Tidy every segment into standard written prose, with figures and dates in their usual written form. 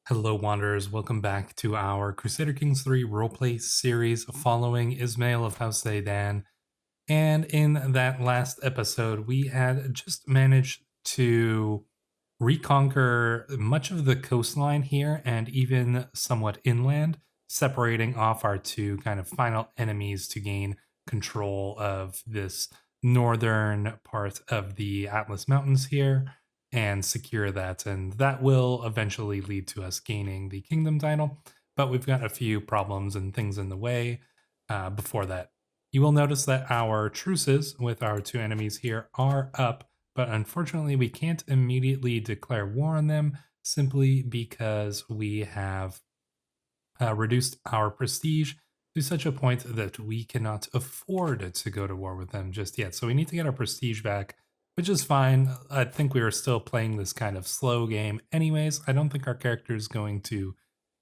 Hello, Wanderers. Welcome back to our Crusader Kings 3 roleplay series following Ismail of House Zaydan. And in that last episode, we had just managed to reconquer much of the coastline here and even somewhat inland, separating off our two kind of final enemies to gain control of this northern part of the Atlas Mountains here and secure that. And that will eventually lead to us gaining the kingdom title. But we've got a few problems and things in the way before that. You will notice that our truces with our two enemies here are up, but unfortunately we can't immediately declare war on them simply because we have reduced our prestige to such a point that we cannot afford to go to war with them just yet. So we need to get our prestige back, which is fine. I think we are still playing this kind of slow game anyways. I don't think our character is going to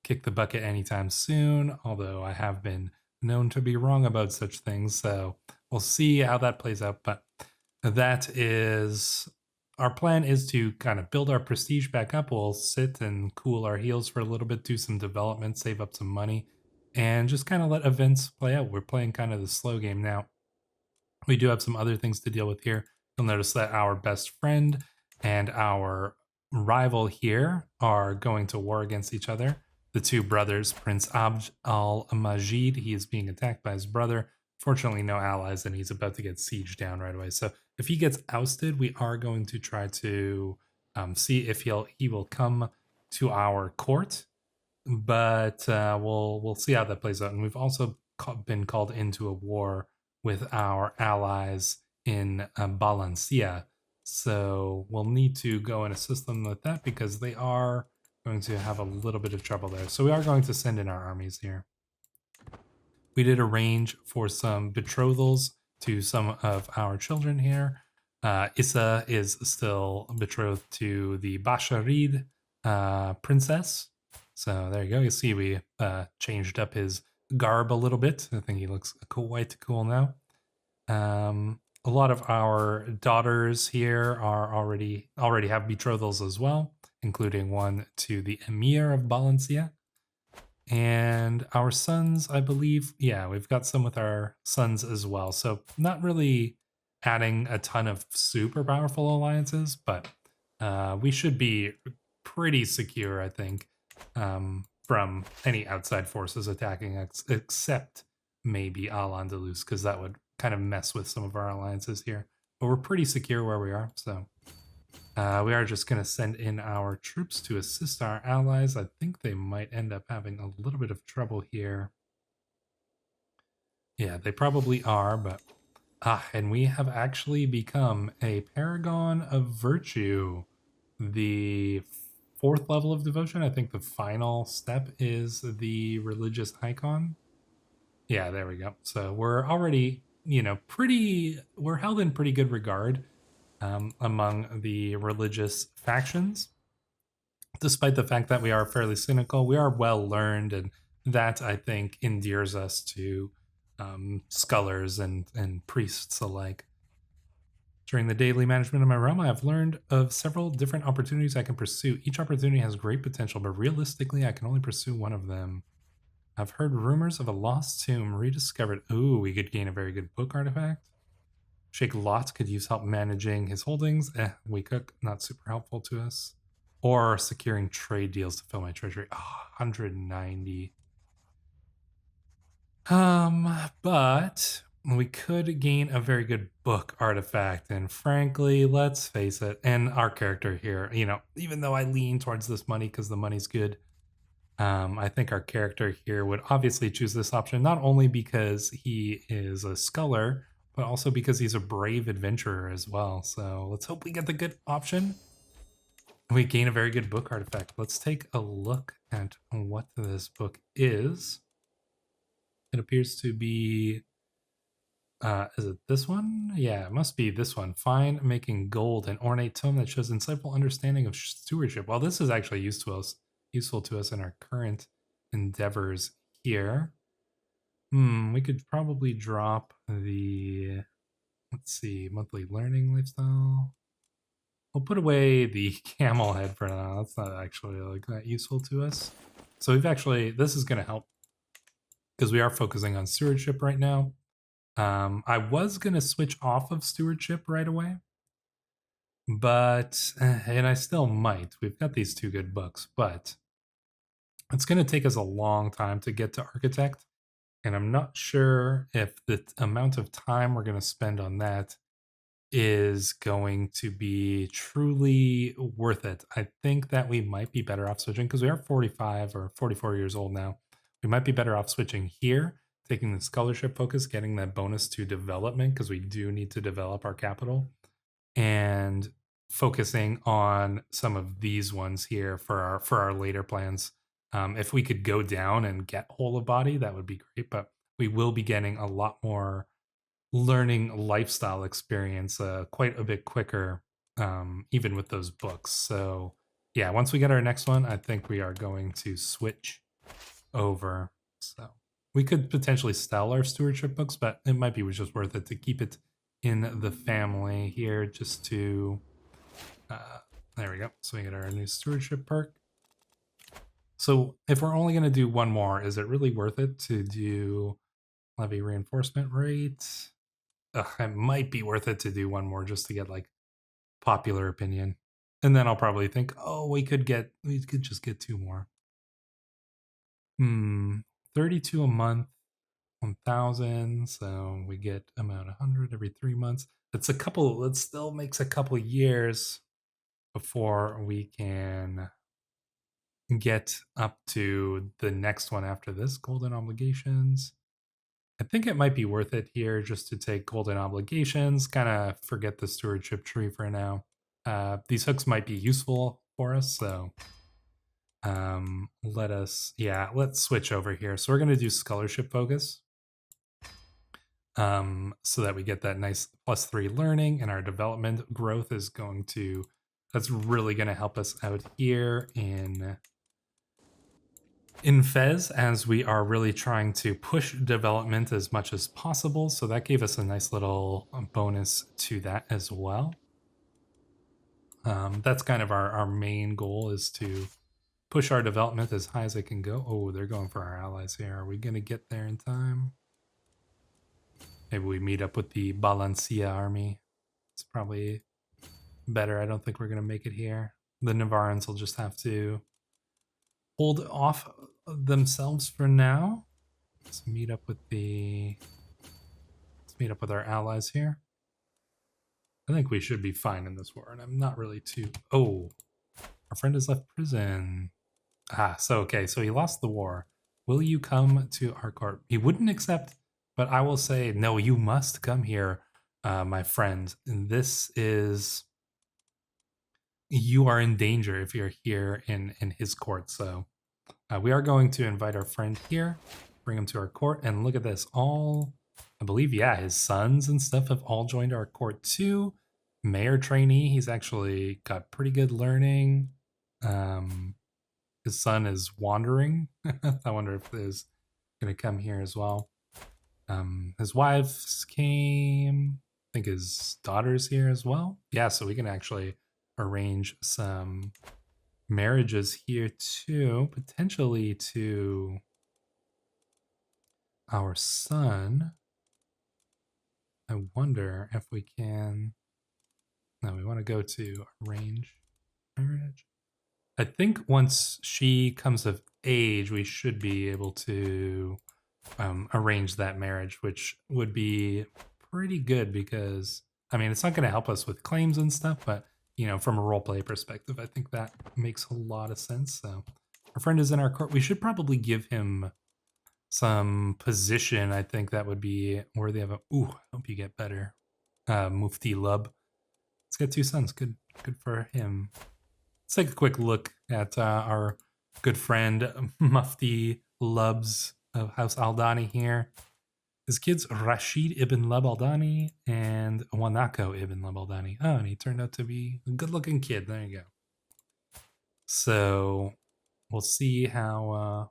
kick the bucket anytime soon, although I have been known to be wrong about such things. So we'll see how that plays out. But that is our plan, is to kind of build our prestige back up. We'll sit and cool our heels for a little bit, do some development, save up some money, and just kind of let events play out. We're playing kind of the slow game now. We do have some other things to deal with here. You'll notice that our best friend and our rival here are going to war against each other. The two brothers, Prince Abd al-Majid, he is being attacked by his brother. Fortunately, no allies, and he's about to get sieged down right away. So if he gets ousted, we are going to try to see if he will come to our court. But we'll see how that plays out. And we've also been called into a war with our allies in Balancia. So we'll need to go and assist them with that because they are going to have a little bit of trouble there. So we are going to send in our armies here. We did arrange for some betrothals to some of our children here. Issa is still betrothed to the Basharid princess. So there you go. You see we changed up his garb a little bit. I think he looks quite cool now. A lot of our daughters here are already have betrothals as well, including one to the emir of Balancia. And our sons, I believe, yeah, we've got some with our sons as well. So not really adding a ton of super powerful alliances, but we should be pretty secure, I think, from any outside forces attacking us, except maybe Al-Andalus, because that would kind of mess with some of our alliances here. But we're pretty secure where we are, so we are just going to send in our troops to assist our allies. I think they might end up having a little bit of trouble here. Yeah, they probably are, but and we have actually become a paragon of virtue. The fourth level of devotion, I think the final step is the religious icon. Yeah, there we go. So we're already, we're held in pretty good regard among the religious factions. Despite the fact that we are fairly cynical, we are well learned, and that, I think, endears us to scholars and priests alike. During the daily management of my realm, I have learned of several different opportunities I can pursue. Each opportunity has great potential, but realistically, I can only pursue one of them. I've heard rumors of a lost tomb rediscovered. Ooh, we could gain a very good book artifact. Sheikh Lot could use help managing his holdings. We could, not super helpful to us. Or securing trade deals to fill my treasury. Oh, 190. But we could gain a very good book artifact, and frankly, let's face it, and our character here, even though I lean towards this money because the money's good, I think our character here would obviously choose this option, not only because he is a scholar, but also because he's a brave adventurer as well. So let's hope we get the good option. We gain a very good book artifact. Let's take a look at what this book is. It appears to be, is it this one? Yeah, it must be this one. Fine Making Gold, an ornate tome that shows insightful understanding of stewardship. Well, this is actually useful to us in our current endeavors here. We could probably drop the, let's see, monthly learning lifestyle. we'll put away the camel head for now. That's not actually like that useful to us. So we've actually, this is going to help because we are focusing on stewardship right now. I was going to switch off of stewardship right away, but, and I still might. We've got these two good books, but it's going to take us a long time to get to architect. And I'm not sure if the amount of time we're going to spend on that is going to be truly worth it. I think that we might be better off switching because we are 45 or 44 years old now. We might be better off switching here, taking the scholarship focus, getting that bonus to development because we do need to develop our capital, and focusing on some of these ones here for our later plans. If we could go down and get whole of body, that would be great. But we will be getting a lot more learning lifestyle experience quite a bit quicker, even with those books. So yeah, once we get our next one, I think we are going to switch over. So we could potentially sell our stewardship books, but it might be just worth it to keep it in the family here just to there we go. So we get our new stewardship perk. So if we're only going to do one more, is it really worth it to do levy reinforcement rate? It might be worth it to do one more just to get like popular opinion. And then I'll probably think, oh, we could just get two more. 32 a month, 1,000. So we get about 100 every 3 months. That's a couple, it still makes a couple years before we can get up to the next one after this, golden obligations. I think it might be worth it here just to take golden obligations, kind of forget the stewardship tree for now. These hooks might be useful for us, so let's switch over here. So we're going to do scholarship focus, so that we get that nice +3 learning, and our development growth is going to, that's really going to help us out here in Fez, as we are really trying to push development as much as possible. So that gave us a nice little bonus to that as well. That's kind of our main goal, is to push our development as high as it can go. Oh, they're going for our allies here. Are we going to get there in time? Maybe we meet up with the Balancia army. It's probably better. I don't think we're going to make it here. The Navarans will just have to hold off themselves for now. Let's meet up with our allies here. I think we should be fine in this war, and I'm not really too. Oh, our friend has left prison. So he lost the war. Will you come to our court? He wouldn't accept, but I will say no. You must come here, my friend. And this is, you are in danger if you're here in his court. So we are going to invite our friend here, bring him to our court, and look at this. All, I believe, yeah, his sons and stuff have all joined our court too. Mayor trainee, he's actually got pretty good learning. His son is wandering. I wonder if there's going to come here as well. His wives came. I think his daughter's here as well. Yeah, so we can actually arrange some marriages here too, potentially to our son. I wonder if we can. No, we want to go to arrange marriage. I think once she comes of age, we should be able to arrange that marriage, which would be pretty good because, I mean, it's not going to help us with claims and stuff, but, you know, from a roleplay perspective, I think that makes a lot of sense. So our friend is in our court. We should probably give him some position. I think that would be worthy of a, ooh, I hope you get better. Mufti Lub. He's got 2 sons. Good for him. Let's take a quick look at our good friend Mufti Lubs of House Aldani here. His kids, Rashid ibn Lub Aldani and Wanako ibn Lub Aldani. Oh, and he turned out to be a good-looking kid. There you go. So we'll see how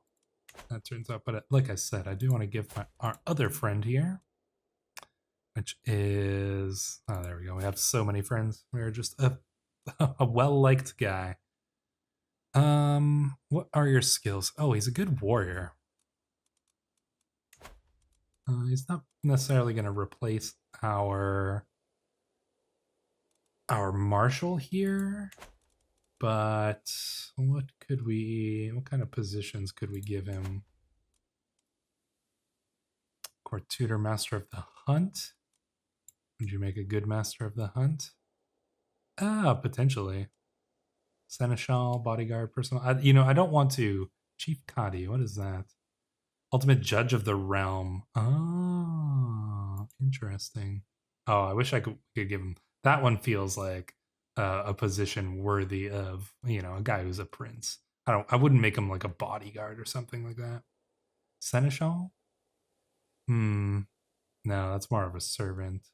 that turns out. But like I said, I do want to give our other friend here, which is, oh, there we go. We have so many friends. We are just a well-liked guy. What are your skills? Oh, he's a good warrior. He's not necessarily going to replace our marshal here, but what kind of positions could we give him? Court tutor, master of the hunt. Would you make a good master of the hunt? Potentially. Seneschal, bodyguard, personal. I don't want to. Chief Kadi, what is that? Ultimate judge of the realm. Oh, interesting. Oh, I wish I could give him that one. Feels like a position worthy of a guy who's a prince. I wouldn't make him like a bodyguard or something like that. Seneschal. No, that's more of a servant.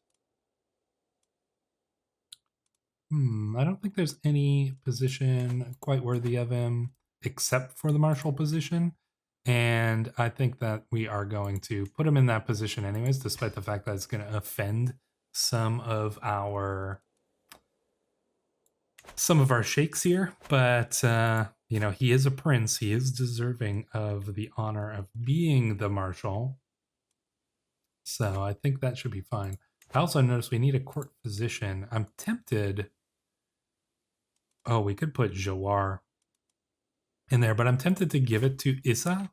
I don't think there's any position quite worthy of him except for the marshal position. And I think that we are going to put him in that position anyways, despite the fact that it's going to offend some of our sheikhs here. But, he is a prince. He is deserving of the honor of being the marshal. So I think that should be fine. I also noticed we need a court physician. I'm tempted. Oh, we could put Jawar in there, but I'm tempted to give it to Issa.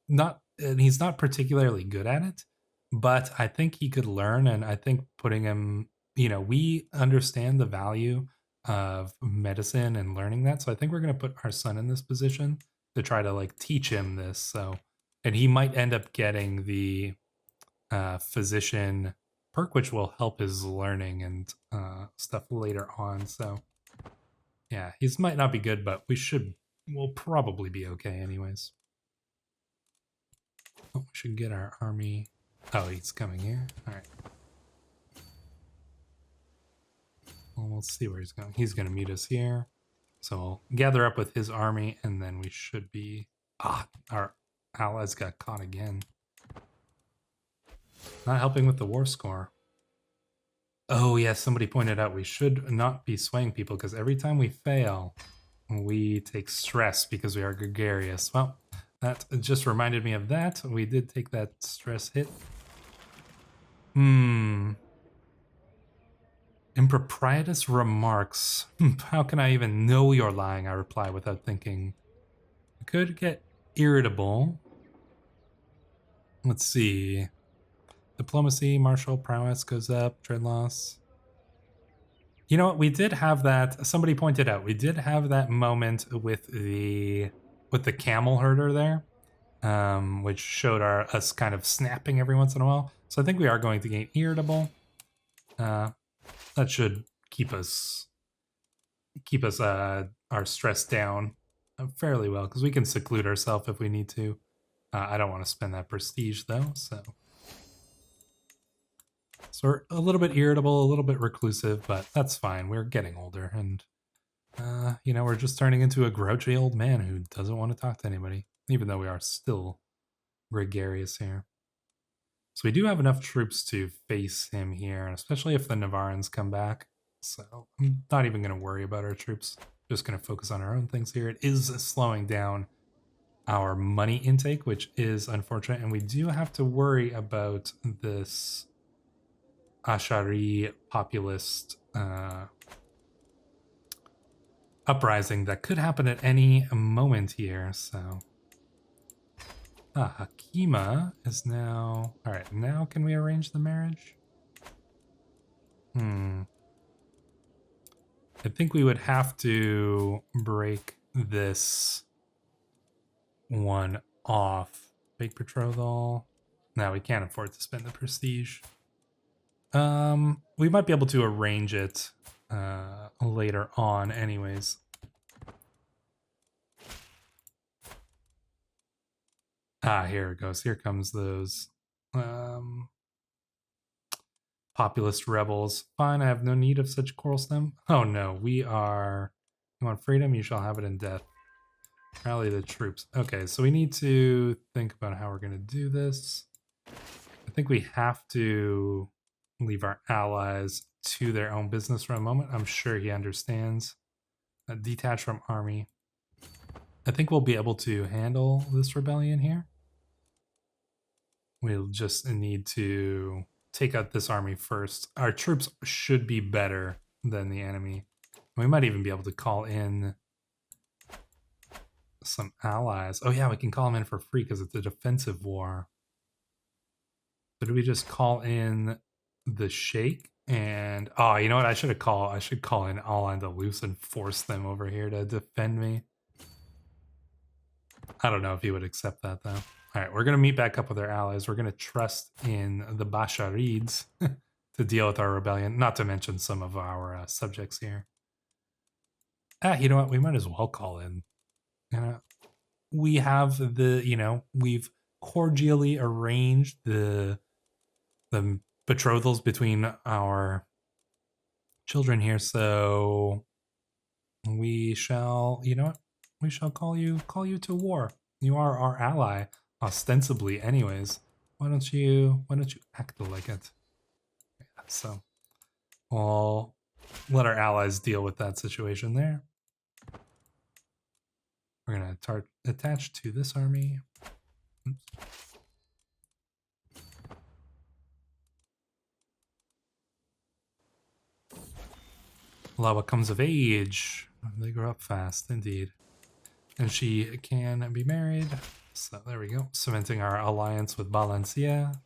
And he's not particularly good at it, but I think he could learn. And I think putting him, we understand the value of medicine and learning that. So I think we're going to put our son in this position to try to teach him this. So, and he might end up getting the physician perk, which will help his learning and stuff later on. So yeah, he might not be good, but we'll probably be okay anyways. Oh, we should get our army. Oh, he's coming here. All right. Well, we'll see where he's going. He's going to meet us here. So we'll gather up with his army, and then we should be... our allies got caught again. Not helping with the war score. Oh, yes, somebody pointed out we should not be swaying people, because every time we fail, we take stress because we are gregarious. Well, that just reminded me of that. We did take that stress hit. Improprietous remarks. How can I even know you're lying? I reply without thinking. I could get irritable. Let's see. Diplomacy, martial prowess goes up, trade loss. You know what? We did have that. Somebody pointed out we did have that moment with the camel herder there, which showed us kind of snapping every once in a while. So I think we are going to gain irritable. That should keep us our stress down fairly well, because we can seclude ourselves if we need to. I don't want to spend that prestige though, so we're a little bit irritable, a little bit reclusive, but that's fine. We're getting older, and we're just turning into a grouchy old man who doesn't want to talk to anybody, even though we are still gregarious here. So we do have enough troops to face him here, especially if the Navarans come back. So I'm not even going to worry about our troops. Just going to focus on our own things here. It is slowing down our money intake, which is unfortunate. And we do have to worry about this Ashari populist uprising that could happen at any moment here. So Hakima is now... All right, now can we arrange the marriage? I think we would have to break this one off. Fake betrothal. No, we can't afford to spend the prestige. We might be able to arrange it later on anyways. Here it goes. Here comes those populist rebels. Fine, I have no need of such coral stem. Oh no, we are... You want freedom? You shall have it in death. Rally the troops. Okay, so we need to think about how we're going to do this. I think we have to leave our allies to their own business for a moment. I'm sure he understands. Detach from army. I think we'll be able to handle this rebellion here. We'll just need to take out this army first. Our troops should be better than the enemy. We might even be able to call in some allies. Oh yeah, we can call them in for free because it's a defensive war. So do we just call in the Sheikh? And oh, you know what? I should call in Al-Andalus and force them over here to defend me. I don't know if he would accept that though. All right, we're gonna meet back up with our allies. We're gonna trust in the Basharids to deal with our rebellion. Not to mention some of our subjects here. You know what? We might as well call in. We have we've cordially arranged the betrothals between our children here, so we shall, we shall call you to war. You are our ally, ostensibly, anyways. Why don't you act like it? Yeah, so we'll let our allies deal with that situation there. We're gonna attach to this army. Oops. Lava comes of age. They grow up fast, indeed. And she can be married. So there we go. Cementing our alliance with Balancia.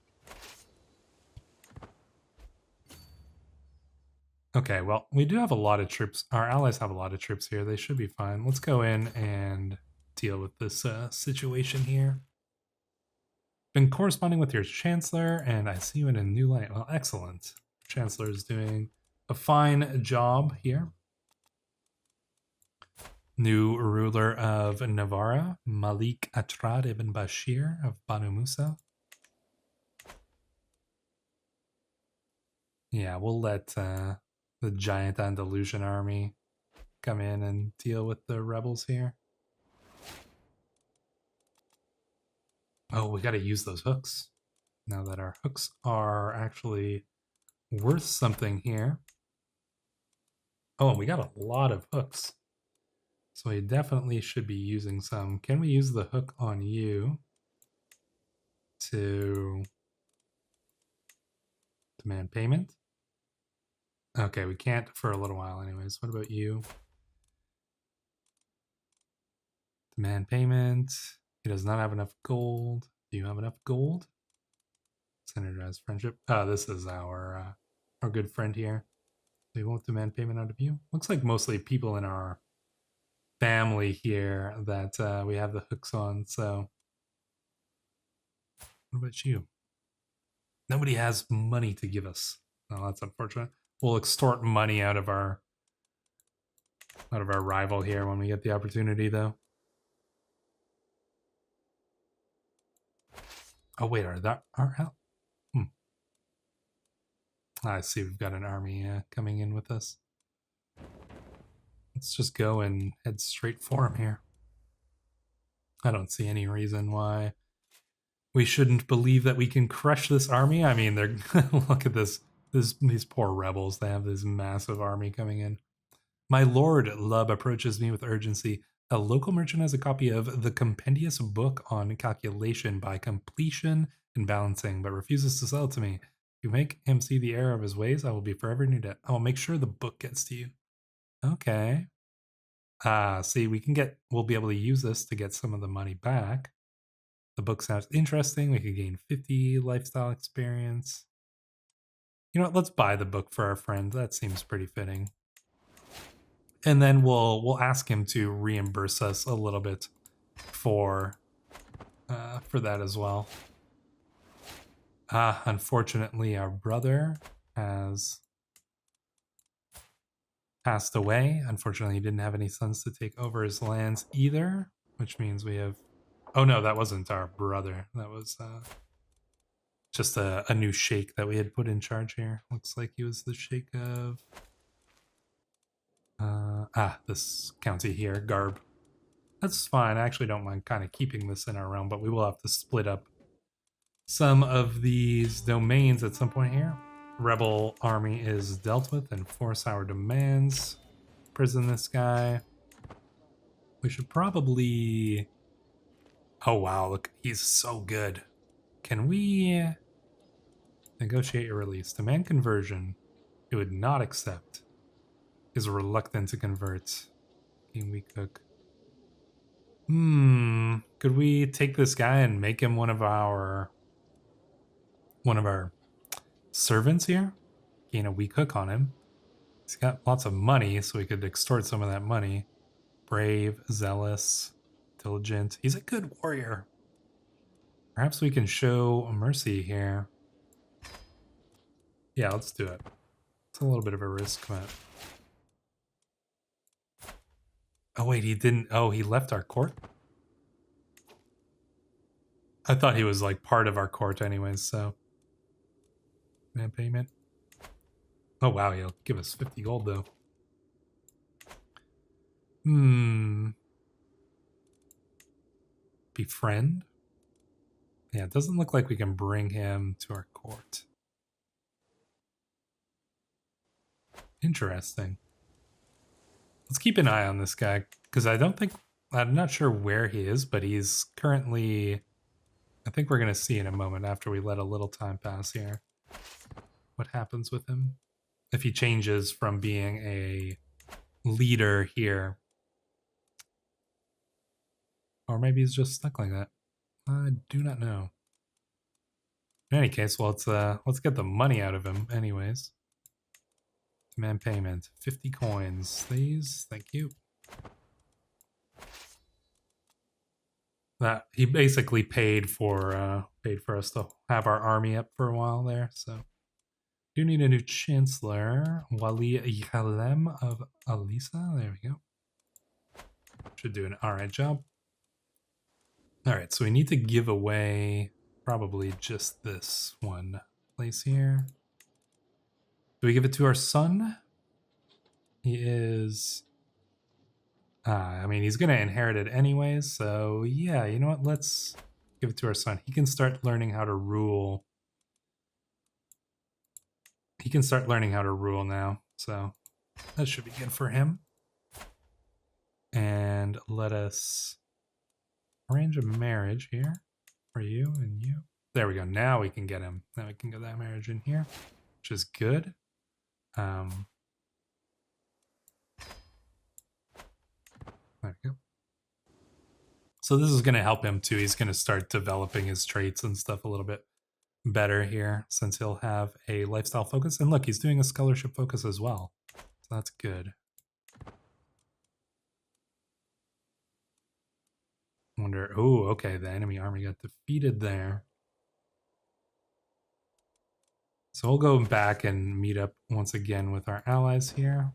Okay, well, we do have a lot of troops. Our allies have a lot of troops here. They should be fine. Let's go in and deal with this situation here. Been corresponding with your chancellor, and I see you in a new light. Well, excellent. Chancellor is doing a fine job here. New ruler of Navarra, Malik Atrad ibn Bashir of Banu Musa. Yeah, we'll let the giant Andalusian army come in and deal with the rebels here. Oh, we got to use those hooks. Now that our hooks are actually worth something here. Oh, we got a lot of hooks. So we definitely should be using some. Can we use the hook on you to demand payment? Okay, we can't for a little while anyways. What about you? Demand payment. He does not have enough gold. Do you have enough gold? Synergize friendship. This is our good friend here. They won't demand payment out of you. Looks like mostly people in our family here that we have the hooks on, so. What about you? Nobody has money to give us. Oh, that's unfortunate. We'll extort money out of our rival here when we get the opportunity, though. Oh wait, are that our? I see. We've got an army coming in with us. Let's just go and head straight for him here. I don't see any reason why we shouldn't believe that we can crush this army. I mean, they're look at these poor rebels. They have this massive army coming in. My lord, Lub approaches me with urgency. A local merchant has a copy of the compendious book on calculation by completion and balancing, but refuses to sell it to me. If you make him see the error of his ways, I will be forever in your debt. I will make sure the book gets to you. Okay. See, we'll be able to use this to get some of the money back. The book sounds interesting. We could gain 50 lifestyle experience. You know what? Let's buy the book for our friend. That seems pretty fitting. And then we'll ask him to reimburse us a little bit for that as well. Unfortunately, our brother has passed away. Unfortunately, he didn't have any sons to take over his lands either, which means we have... Oh no, that wasn't our brother. That was just a new sheikh that we had put in charge here. Looks like he was the sheikh of... this county here, Garb. That's fine. I actually don't mind kind of keeping this in our realm, but we will have to split up some of these domains at some point here. Rebel army is dealt with, enforce our demands, prison this guy. We should probably... Oh, wow, look, he's so good. Can we negotiate a release? Demand conversion. He would not accept. Is reluctant to convert. Can we cook? Could we take this guy and make him one of our servants here? Gain a weak hook on him. He's got lots of money, so we could extort some of that money. Brave, zealous, diligent. He's a good warrior. Perhaps we can show mercy here. Yeah, let's do it. It's a little bit of a risk, but... Oh, wait, he didn't... Oh, he left our court? I thought he was, like, part of our court anyways, so... Man payment. Oh, wow, he'll give us 50 gold, though. Befriend? Yeah, it doesn't look like we can bring him to our court. Interesting. Let's keep an eye on this guy, because I'm not sure where he is, but he's currently... I think we're going to see in a moment after we let a little time pass here what happens with him. If he changes from being a leader here. Or maybe he's just stuck like that. I do not know. In any case, well, let's get the money out of him anyways. Demand payment. 50 coins. Please. Thank you. That he basically paid for us to have our army up for a while there, so do need a new chancellor. Wali Yalem of Alisa. There we go. Should do an alright job. Alright, so we need to give away probably just this one place here. Do we give it to our son? He is... I mean, he's going to inherit it anyways, so yeah, you know what? Let's give it to our son. He can start learning how to rule. He can start learning how to rule now, so that should be good for him. And let us arrange a marriage here for you and you. There we go. Now we can get him. Now we can get that marriage in here, which is good. There we go. So this is going to help him too. He's going to start developing his traits and stuff a little bit better here, since he'll have a lifestyle focus. And look, he's doing a scholarship focus as well. So that's good. Wonder, oh, okay, the enemy army got defeated there. So we'll go back and meet up once again with our allies here.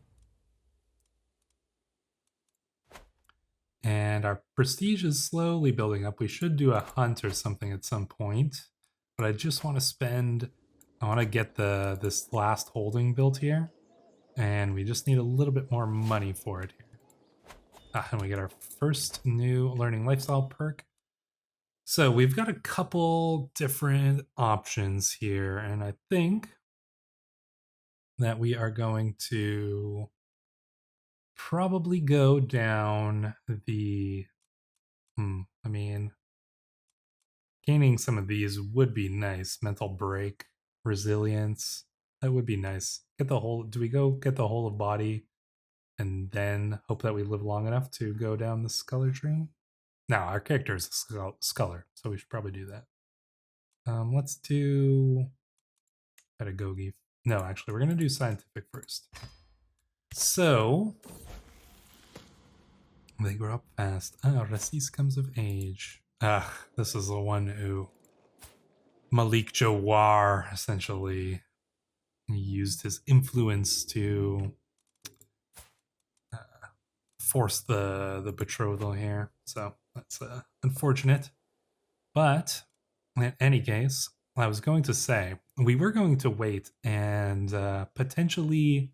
And our prestige is slowly building up. We should do a hunt or something at some point. But I just want to spend... I want to get this last holding built here. And we just need a little bit more money for it here. And we get our first new learning lifestyle perk. So we've got a couple different options here. And I think that we are going to probably go down the... I mean, gaining some of these would be nice. Mental break, resilience, that would be nice. Get the whole... Do we go get the whole of body and then hope that we live long enough to go down the scholar tree? No, our character is a scholar, so we should probably do that. Let's do pedagogy. No, actually, we're going to do scientific first. So... They grow up fast. Rasis comes of age. This is the one who Malik Jawar essentially used his influence to force the betrothal here. So that's unfortunate. But in any case, I was going to say, we were going to wait and potentially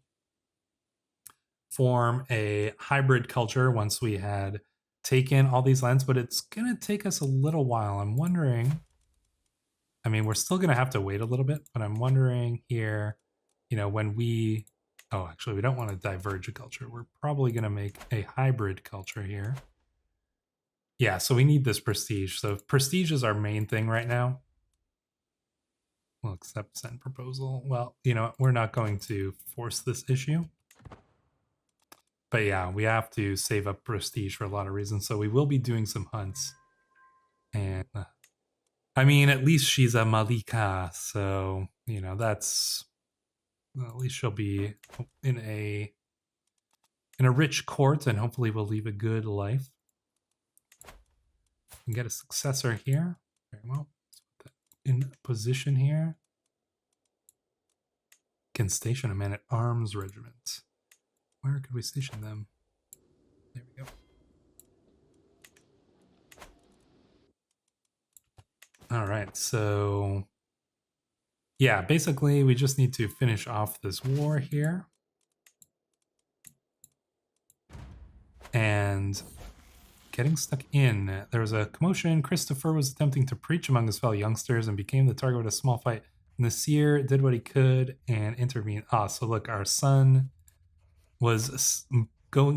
form a hybrid culture once we had taken all these lands, but it's going to take us a little while. I'm wondering, I mean, we're still going to have to wait a little bit, but I'm wondering here, you know, when we, oh, actually, we don't want to diverge a culture. We're probably going to make a hybrid culture here. Yeah, so we need this prestige. So prestige is our main thing right now. We'll accept send proposal. Well, you know, we're not going to force this issue. But yeah, we have to save up prestige for a lot of reasons. So we will be doing some hunts. And I mean, at least she's a Malika. So, you know, that's well, at least she'll be in a rich court, and hopefully will leave a good life. And get a successor here. Very well. In position here. Can station a man-at-arms regiment. Where could we station them? There we go. All right, so yeah, basically we just need to finish off this war here. And getting stuck in. There was a commotion. Christopher was attempting to preach among his fellow youngsters and became the target of a small fight. Nasir did what he could and intervened. Ah, so look, our son was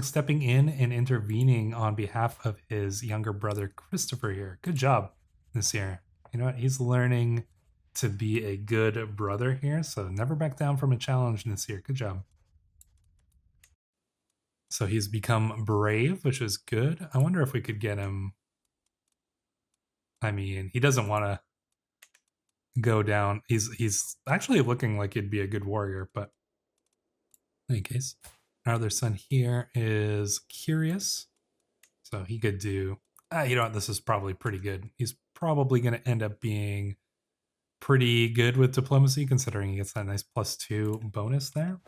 stepping in and intervening on behalf of his younger brother Christopher here. Good job, Nasir. You know what? He's learning to be a good brother here, so never back down from a challenge, Nasir. Good job. So he's become brave, which is good. I wonder if we could get him. I mean, he doesn't want to go down. He's actually looking like he'd be a good warrior, but in any case, our other son here is curious, so he could do. You know what? This is probably pretty good. He's probably going to end up being pretty good with diplomacy, considering he gets that nice +2 bonus there.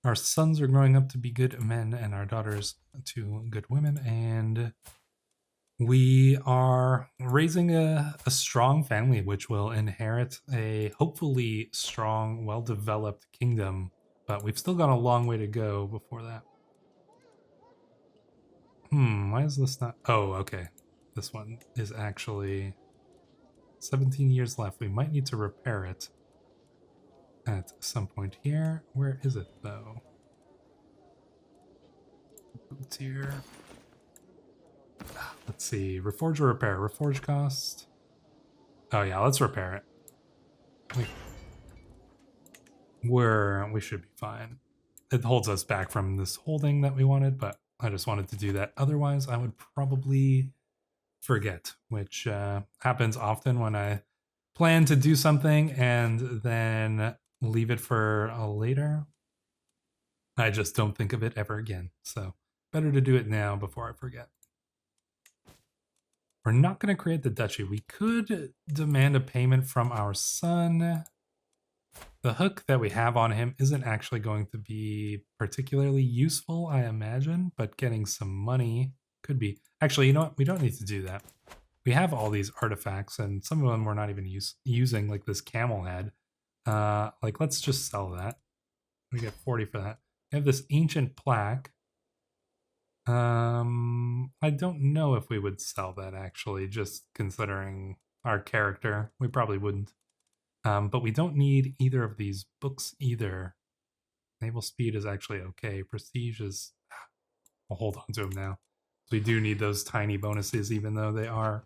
Our sons are growing up to be good men, and our daughters to good women, and we are raising a strong family which will inherit a hopefully strong, well-developed kingdom, but we've still got a long way to go before that. Why is this not... Oh, okay. This one is actually 17 years left. We might need to repair it at some point here. Where is it, though? Boots here. Let's see. Reforge or repair? Reforge cost. Oh, yeah, let's repair it. We should be fine. It holds us back from this holding that we wanted, but I just wanted to do that. Otherwise, I would probably forget, which happens often when I plan to do something and then leave it for later. I just don't think of it ever again. So better to do it now before I forget. We're not going to create the duchy. We could demand a payment from our son. The hook that we have on him isn't actually going to be particularly useful, I imagine, but getting some money could be. Actually, you know what? We don't need to do that. We have all these artifacts, and some of them we're not even using, like this camel head. Like, let's just sell that. We get 40 for that. We have this ancient plaque. I don't know if we would sell that, actually, just considering our character. We probably wouldn't. But we don't need either of these books either. Naval speed is actually okay. Prestige is... I'll hold on to them now. We do need those tiny bonuses, even though they are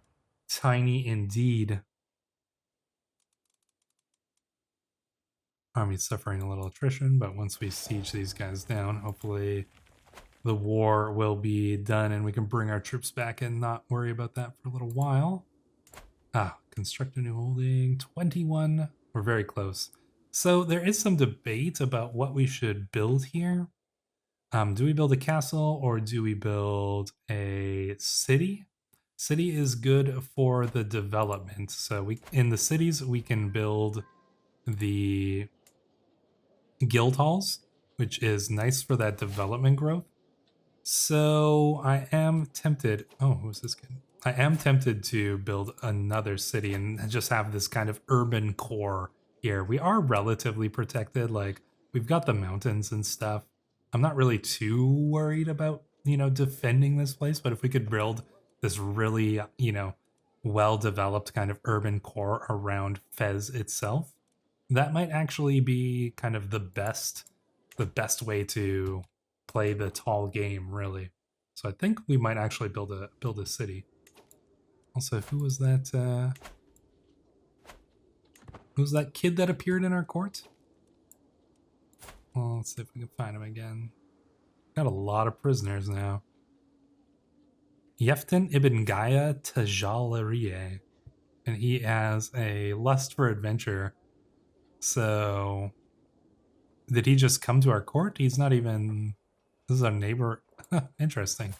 tiny indeed. Army's suffering a little attrition, but once we siege these guys down, hopefully the war will be done and we can bring our troops back and not worry about that for a little while. Construct a new holding. 21. We're very close. So there is some debate about what we should build here. Do we build a castle or do we build a city? City is good for the development. So in the cities, we can build the guild halls, which is nice for that development growth. So I am tempted. Oh, who's this kid? I am tempted to build another city and just have this kind of urban core here. We are relatively protected. Like, we've got the mountains and stuff. I'm not really too worried about, you know, defending this place, but if we could build this really, you know, well-developed kind of urban core around Fez itself, that might actually be kind of the best way to play the tall game, really. So I think we might actually build a city. Also, who was that? Who's that kid that appeared in our court? Well, let's see if we can find him again. Got a lot of prisoners now. Yeftin ibn Gaya Tajalariye. And he has a lust for adventure. So, did he just come to our court? He's not even... This is our neighbor. Interesting.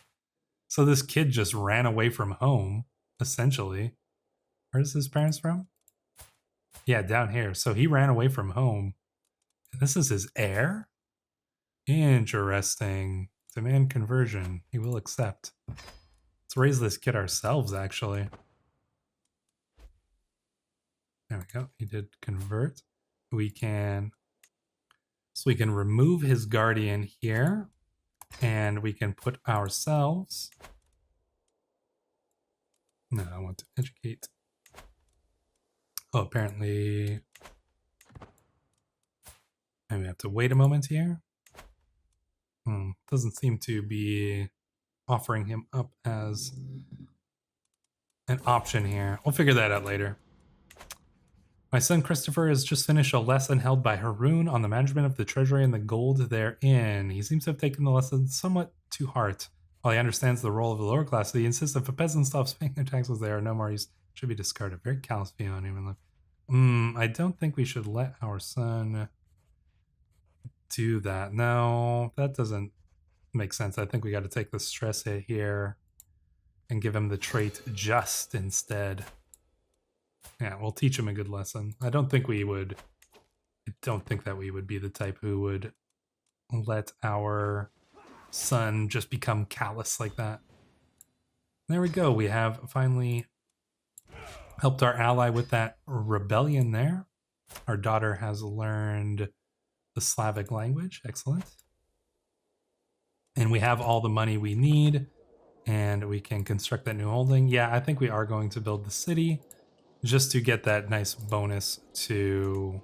So this kid just ran away from home, essentially. Where's his parents from? Yeah, down here. So he ran away from home. This is his heir? Interesting. Demand conversion. He will accept. Let's raise this kid ourselves, actually. There we go. He did convert. We can... So we can remove his guardian here. And we can put ourselves... No, I want to educate. Oh, apparently... Maybe I have to wait a moment here. Doesn't seem to be offering him up as an option here. We'll figure that out later. My son Christopher has just finished a lesson held by Haroon on the management of the treasury and the gold therein. He seems to have taken the lesson somewhat to heart. While he understands the role of the lower class, he insists if a peasant stops paying their taxes, they are no more use. Should be discarded. Very callous view on him. I don't think we should let our son do that. No, that doesn't make sense. I think we got to take the stress hit here and give him the trait just instead. Yeah, we'll teach him a good lesson. I don't think that we would be the type who would let our son just become callous like that. There we go. We have finally helped our ally with that rebellion there. Our daughter has learned the Slavic language. Excellent. And we have all the money we need, and we can construct that new holding. Yeah, I think we are going to build the city just to get that nice bonus to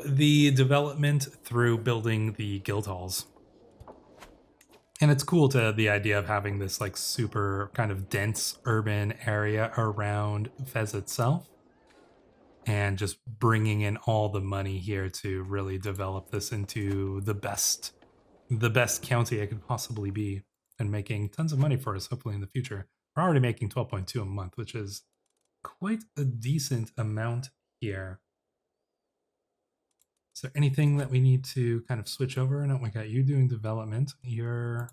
the development through building the guild halls. And it's cool to the idea of having this like super kind of dense urban area around Fez itself, and just bringing in all the money here to really develop this into the best county it could possibly be, and making tons of money for us hopefully in the future. We're already making 12.2 a month, which is quite a decent amount here. Is there anything that we need to kind of switch over? No, we got you doing development. Your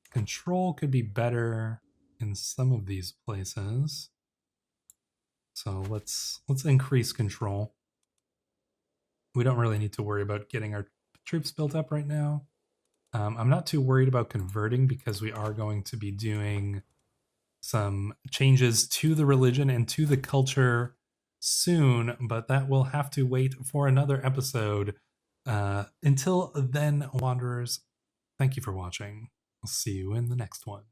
control could be better in some of these places. So let's increase control. We don't really need to worry about getting our troops built up right now. I'm not too worried about converting because we are going to be doing some changes to the religion and to the culture soon, but that will have to wait for another episode. Until then, Wanderers, thank you for watching. I'll see you in the next one.